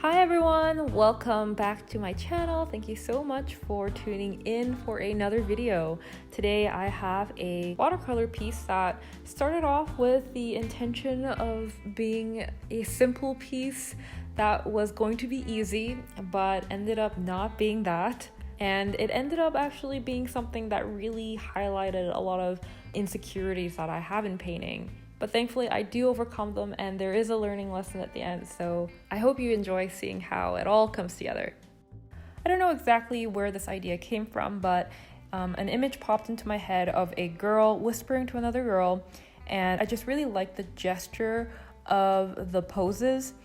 Hi everyone, welcome back to my channel. Thank you so much for tuning in for another video. Today I have a watercolor piece that started off with the intention of being a simple piece that was going to be easy, but ended up not being that. And it ended up actually being something that really highlighted a lot of insecurities that I have in painting. But thankfully I do overcome them, and there is a learning lesson at the end, so I hope you enjoy seeing how it all comes together. I don't know exactly where this idea came from, but an image popped into my head of a girl whispering to another girl, and I just really liked the gesture of the poses.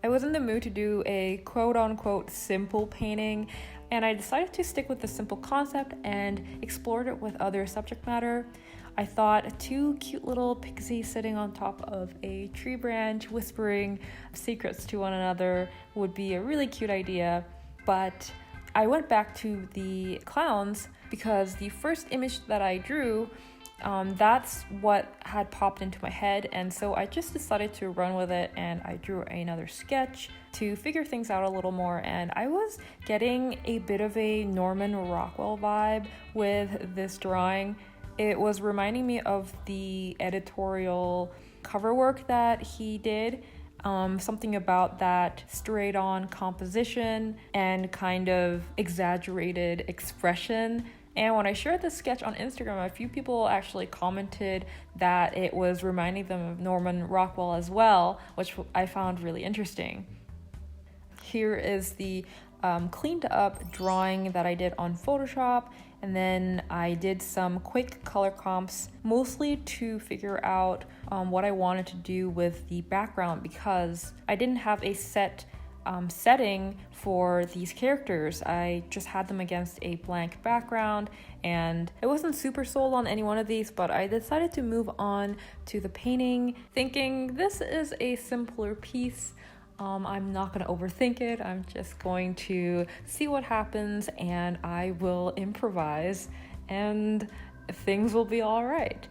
I was in the mood to do a quote-unquote simple painting, and I decided to stick with the simple concept and explored it with other subject matter. I thought two cute little pixies sitting on top of a tree branch whispering secrets to one another would be a really cute idea, but I went back to the clowns because the first image that I drew, that's what had popped into my head, and so I just decided to run with it, and I drew another sketch to figure things out a little more, and I was getting a bit of a Norman Rockwell vibe with this drawing. It was reminding me of the editorial cover work that he did, something about that straight on composition and kind of exaggerated expression. And when I shared this sketch on Instagram, a few people actually commented that it was reminding them of Norman Rockwell as well, which I found really interesting. Here is the cleaned up drawing that I did on Photoshop, and then I did some quick color comps, mostly to figure out what I wanted to do with the background, because I didn't have a set setting for these characters. I just had them against a blank background, and I wasn't super sold on any one of these, but I decided to move on to the painting, thinking this is a simpler piece. I'm not going to overthink it. I'm just going to see what happens, and I will improvise, and things will be all right.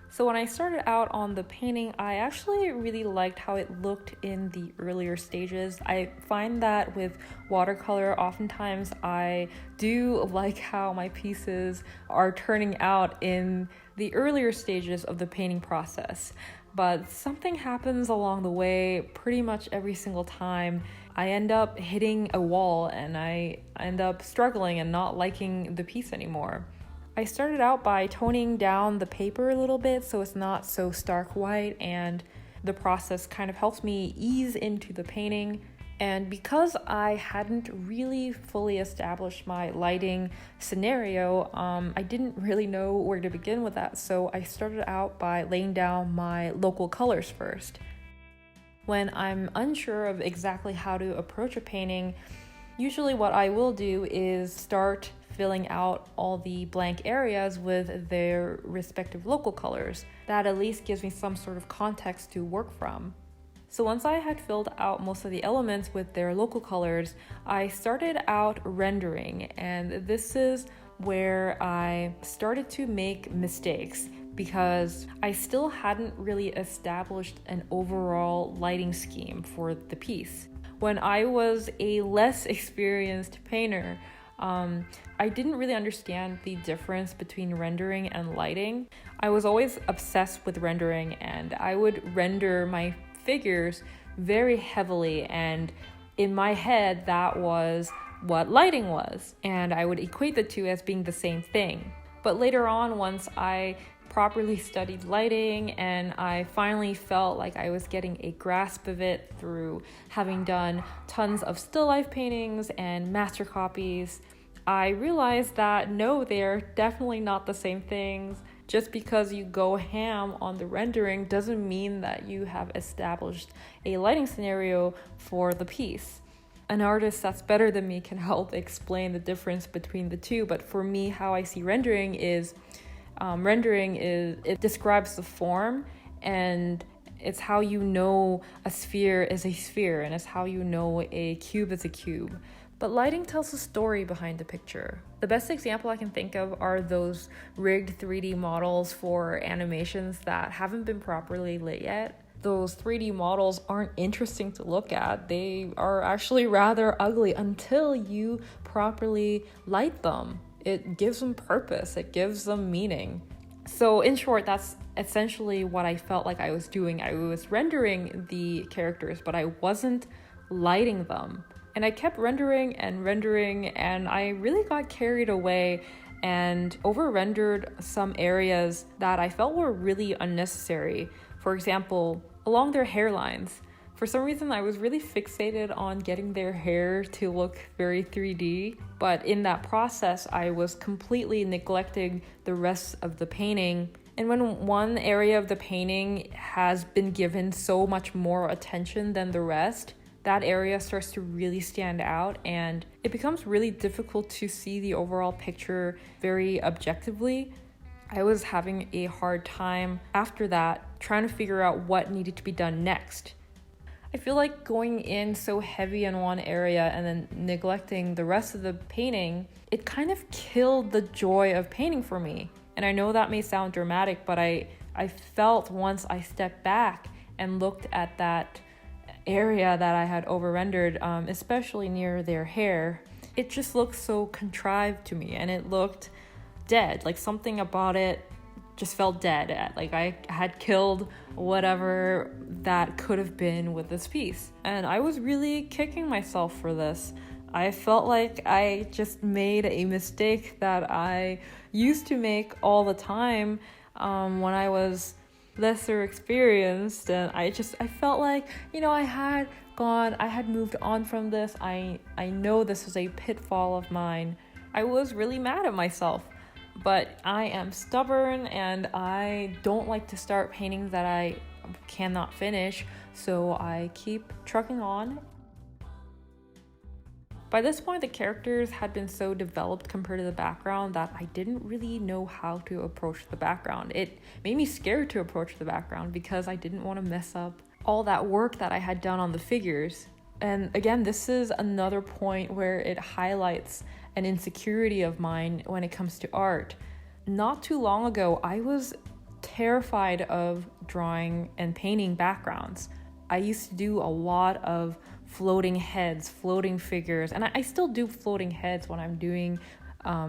So when I started out on the painting, I actually really liked how it looked in the earlier stages. I find that with watercolor, oftentimes I do like how my pieces are turning out in the earlier stages of the painting process. But something happens along the way pretty much every single time. I end up hitting a wall, and I end up struggling and not liking the piece anymore. I started out by toning down the paper a little bit so it's not so stark white, and the process kind of helps me ease into the painting. And because I hadn't really fully established my lighting scenario, I didn't really know where to begin with that. So I started out by laying down my local colors first. When I'm unsure of exactly how to approach a painting, usually what I will do is start filling out all the blank areas with their respective local colors. That at least gives me some sort of context to work from. So once I had filled out most of the elements with their local colors, I started out rendering, and this is where I started to make mistakes because I still hadn't really established an overall lighting scheme for the piece. When I was a less experienced painter, I didn't really understand the difference between rendering and lighting. I was always obsessed with rendering, and I would render my figures very heavily, and in my head that was what lighting was, and I would equate the two as being the same thing. But later on, once I properly studied lighting and I finally felt like I was getting a grasp of it through having done tons of still life paintings and master copies, I realized that no, they're definitely not the same things. Just because you go ham on the rendering doesn't mean that you have established a lighting scenario for the piece. An artist that's better than me can help explain the difference between the two, but for me, how I see rendering is, it describes the form, and it's how you know a sphere is a sphere, and it's how you know a cube is a cube. But lighting tells a story behind the picture. The best example I can think of are those rigged 3D models for animations that haven't been properly lit yet. those 3D models aren't interesting to look at. They are actually rather ugly until you properly light them. It gives them purpose, it gives them meaning. So in short, that's essentially what I felt like I was doing. I was rendering the characters, but I wasn't lighting them. And I kept rendering, and I really got carried away and over-rendered some areas that I felt were really unnecessary. For example, along their hairlines. For some reason, I was really fixated on getting their hair to look very 3D, but in that process, I was completely neglecting the rest of the painting. And when one area of the painting has been given so much more attention than the rest, that area starts to really stand out, and it becomes really difficult to see the overall picture very objectively. I was having a hard time after that trying to figure out what needed to be done next. I feel like going in so heavy in one area and then neglecting the rest of the painting, it kind of killed the joy of painting for me. And I know that may sound dramatic, but I felt once I stepped back and looked at that area that I had over-rendered, especially near their hair, it just looked so contrived to me, and it looked dead. Like something about it just felt dead. Like I had killed whatever that could have been with this piece. And I was really kicking myself for this. I felt like I just made a mistake that I used to make all the time when I was lesser experienced, and I felt like, I had moved on from this. I know this was a pitfall of mine. I was really mad at myself. But I am stubborn, and I don't like to start paintings that I cannot finish, so I keep trucking on. By this point, the characters had been so developed compared to the background that I didn't really know how to approach the background. It made me scared to approach the background because I didn't want to mess up all that work that I had done on the figures. And again, this is another point where it highlights an insecurity of mine when it comes to art. Not too long ago, I was terrified of drawing and painting backgrounds. I used to do a lot of floating heads, floating figures, and I still do floating heads when I'm doing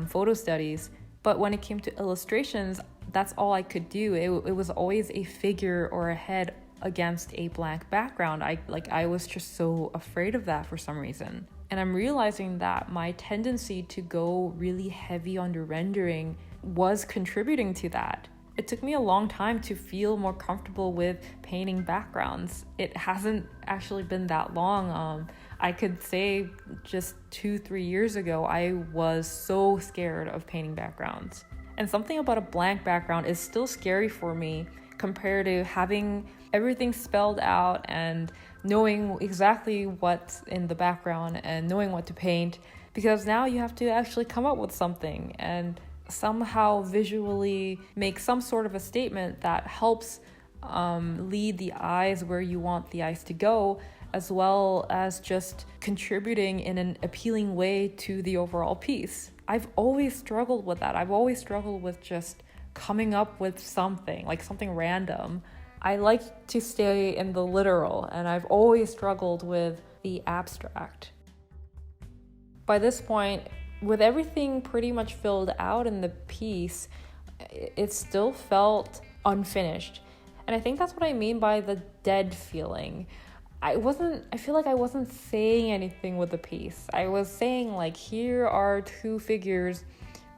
photo studies. But when it came to illustrations, that's all I could do. It was always a figure or a head against a blank background. I was just so afraid of that for some reason. And I'm realizing that my tendency to go really heavy on the rendering was contributing to that. It took me a long time to feel more comfortable with painting backgrounds. It hasn't actually been that long. I could say just 2-3 years ago, I was so scared of painting backgrounds. And something about a blank background is still scary for me compared to having everything spelled out and knowing exactly what's in the background and knowing what to paint, because now you have to actually come up with something and somehow visually make some sort of a statement that helps lead the eyes where you want the eyes to go, as well as just contributing in an appealing way to the overall piece. I've always struggled with that. I've always struggled with just coming up with something, like something random. I like to stay in the literal, and I've always struggled with the abstract. By this point, with everything pretty much filled out in the piece, it still felt unfinished. And I think that's what I mean by the dead feeling. I feel like I wasn't saying anything with the piece. I was saying, like, here are two figures.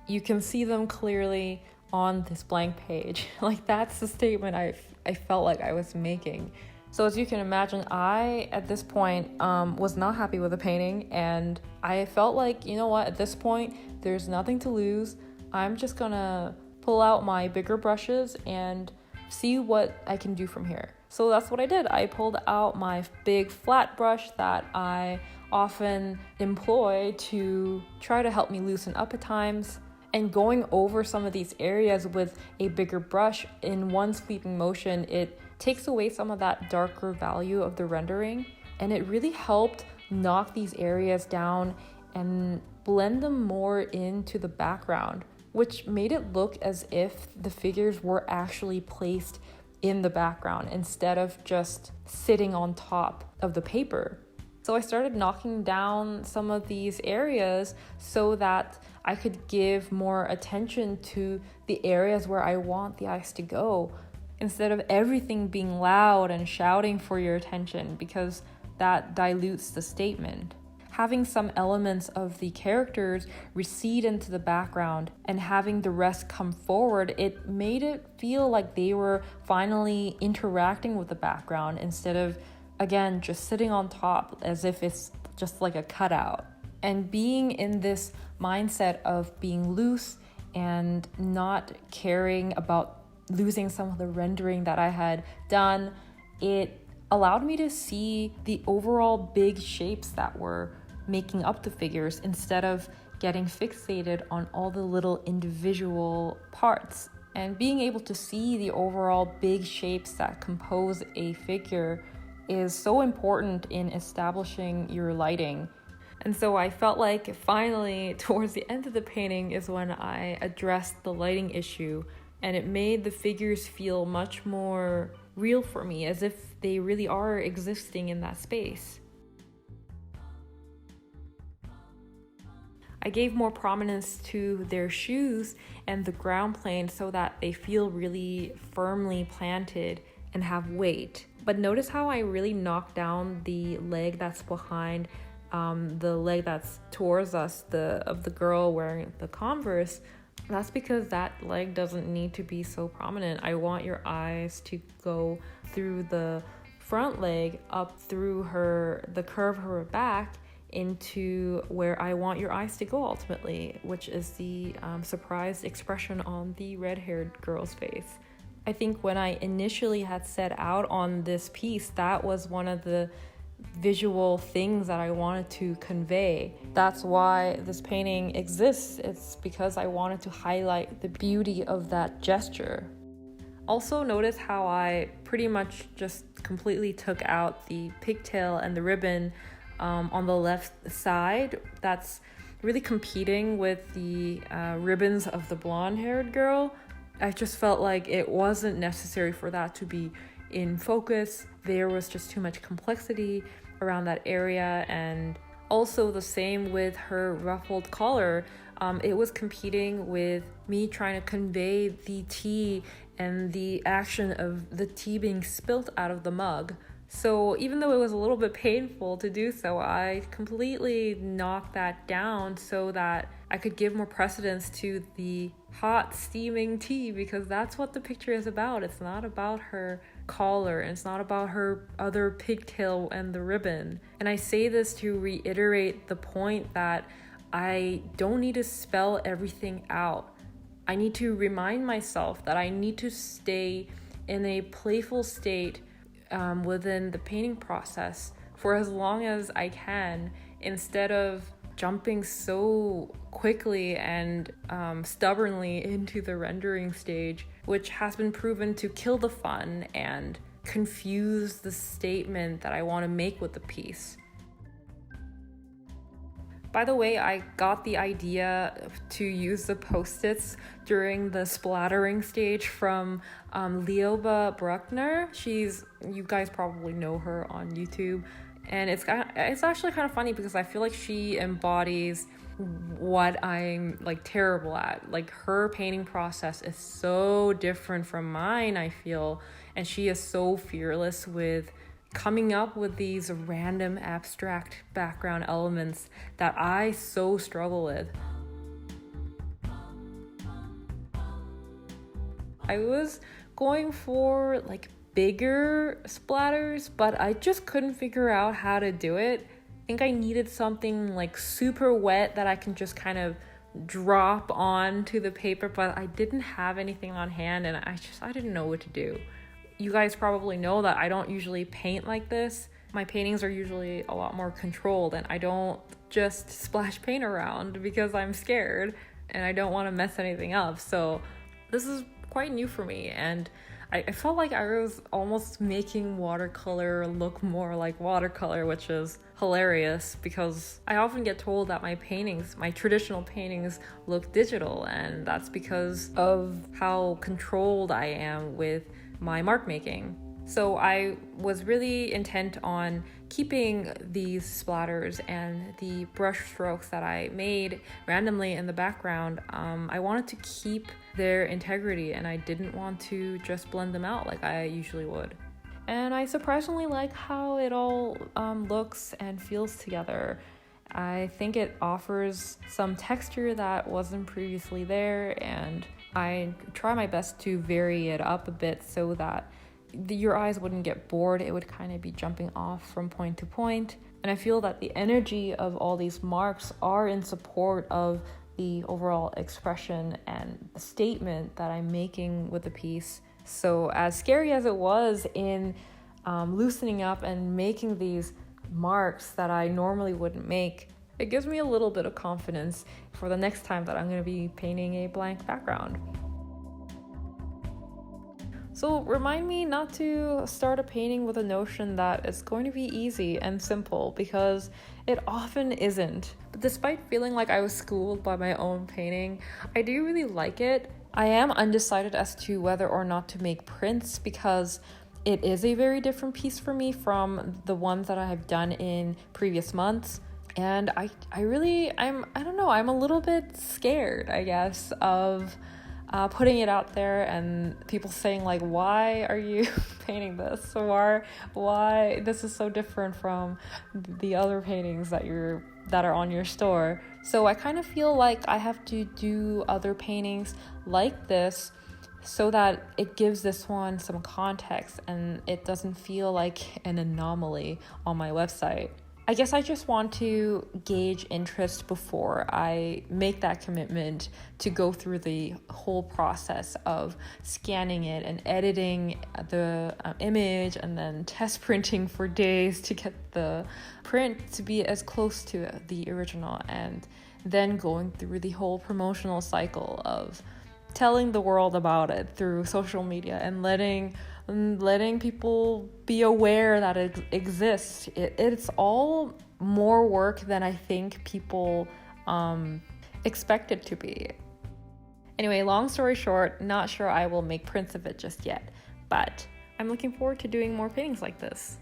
You can see them clearly on this blank page. Like, that's the statement I felt like I was making. So as you can imagine, I, at this point, was not happy with the painting, and I felt like, you know what, at this point, there's nothing to lose. I'm just gonna pull out my bigger brushes and see what I can do from here. So that's what I did. I pulled out my big flat brush that I often employ to try to help me loosen up at times. And going over some of these areas with a bigger brush in one sweeping motion, it takes away some of that darker value of the rendering, and it really helped knock these areas down and blend them more into the background, which made it look as if the figures were actually placed in the background instead of just sitting on top of the paper. So I started knocking down some of these areas so that I could give more attention to the areas where I want the eyes to go, instead of everything being loud and shouting for your attention, because that dilutes the statement. Having some elements of the characters recede into the background and having the rest come forward, it made it feel like they were finally interacting with the background instead of, again, just sitting on top as if it's just like a cutout. And being in this mindset of being loose and not caring about losing some of the rendering that I had done, it allowed me to see the overall big shapes that were making up the figures instead of getting fixated on all the little individual parts. And being able to see the overall big shapes that compose a figure is so important in establishing your lighting. And so I felt like finally towards the end of the painting is when I addressed the lighting issue, and it made the figures feel much more real for me, as if they really are existing in that space. I gave more prominence to their shoes and the ground plane so that they feel really firmly planted and have weight. But notice how I really knocked down the leg that's behind the leg that's towards us, of the girl wearing the Converse. That's because that leg doesn't need to be so prominent. I want your eyes to go through the front leg, up through the curve of her back, into where I want your eyes to go ultimately, which is the surprised expression on the red-haired girl's face. I think when I initially had set out on this piece, that was one of the visual things that I wanted to convey. That's why this painting exists. It's because I wanted to highlight the beauty of that gesture. Also, notice how I pretty much just completely took out the pigtail and the ribbon on the left side. That's really competing with the ribbons of the blonde-haired girl. I just felt like it wasn't necessary for that to be in focus. There was just too much complexity around that area, and also the same with her ruffled collar. It was competing with me trying to convey the tea and the action of the tea being spilt out of the mug. So even though it was a little bit painful to do so, I completely knocked that down so that I could give more precedence to the hot steaming tea, because that's what the picture is about. It's not about her collar, and it's not about her other pigtail and the ribbon. And I say this to reiterate the point that I don't need to spell everything out. I need to remind myself that I need to stay in a playful state within the painting process for as long as I can, instead of jumping so quickly and stubbornly into the rendering stage, which has been proven to kill the fun and confuse the statement that I want to make with the piece. By the way, I got the idea to use the Post-its during the splattering stage from Leoba Bruckner. You guys probably know her on YouTube. And it's actually kind of funny because I feel like she embodies what I'm like terrible at. Like, her painting process is so different from mine, I feel. And she is so fearless with coming up with these random abstract background elements that I so struggle with. I was going for like bigger splatters, but I just couldn't figure out how to do it. I think I needed something like super wet that I can just kind of drop onto the paper, but I didn't have anything on hand, and I didn't know what to do. You guys probably know that I don't usually paint like this. My paintings are usually a lot more controlled, and I don't just splash paint around because I'm scared and I don't want to mess anything up. So this is quite new for me, and I felt like I was almost making watercolor look more like watercolor, which is hilarious because I often get told that my traditional paintings look digital, and that's because of how controlled I am with my mark making. So I was really intent on keeping these splatters and the brush strokes that I made randomly in the background. I wanted to keep their integrity, and I didn't want to just blend them out like I usually would. And I surprisingly like how it all looks and feels together. I think it offers some texture that wasn't previously there, and I try my best to vary it up a bit so that your eyes wouldn't get bored. It would kind of be jumping off from point to point. And I feel that the energy of all these marks are in support of the overall expression and the statement that I'm making with the piece. So as scary as it was in loosening up and making these marks that I normally wouldn't make, it gives me a little bit of confidence for the next time that I'm going to be painting a blank background. So remind me not to start a painting with a notion that it's going to be easy and simple, because it often isn't. But despite feeling like I was schooled by my own painting, I do really like it. I am undecided as to whether or not to make prints, because it is a very different piece for me from the ones that I have done in previous months. And I'm a little bit scared, I guess, of putting it out there and people saying like, why are you painting this? Or why this is so different from the other paintings that are on your store. So I kind of feel like I have to do other paintings like this so that it gives this one some context and it doesn't feel like an anomaly on my website. I guess I just want to gauge interest before I make that commitment to go through the whole process of scanning it and editing the image and then test printing for days to get the print to be as close to the original, and then going through the whole promotional cycle of telling the world about it through social media and letting people be aware that it exists. It's all more work than I think people expect it to be. Anyway, long story short, not sure I will make prints of it just yet, but I'm looking forward to doing more paintings like this.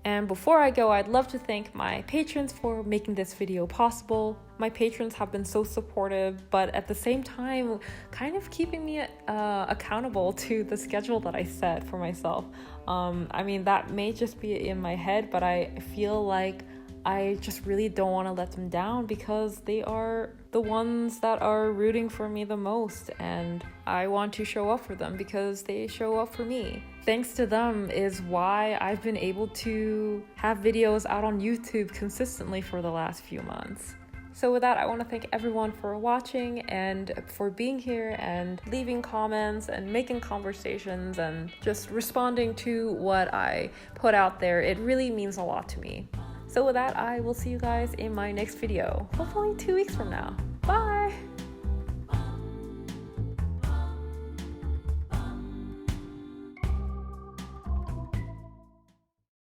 And before I go, I'd love to thank my patrons for making this video possible. My patrons have been so supportive, but at the same time, kind of keeping me accountable to the schedule that I set for myself. That may just be in my head, but I feel like I just really don't want to let them down, because they are the ones that are rooting for me the most, and I want to show up for them because they show up for me. Thanks to them is why I've been able to have videos out on YouTube consistently for the last few months. So with that, I want to thank everyone for watching and for being here and leaving comments and making conversations and just responding to what I put out there. It really means a lot to me. So with that, I will see you guys in my next video, hopefully 2 weeks from now. Bye!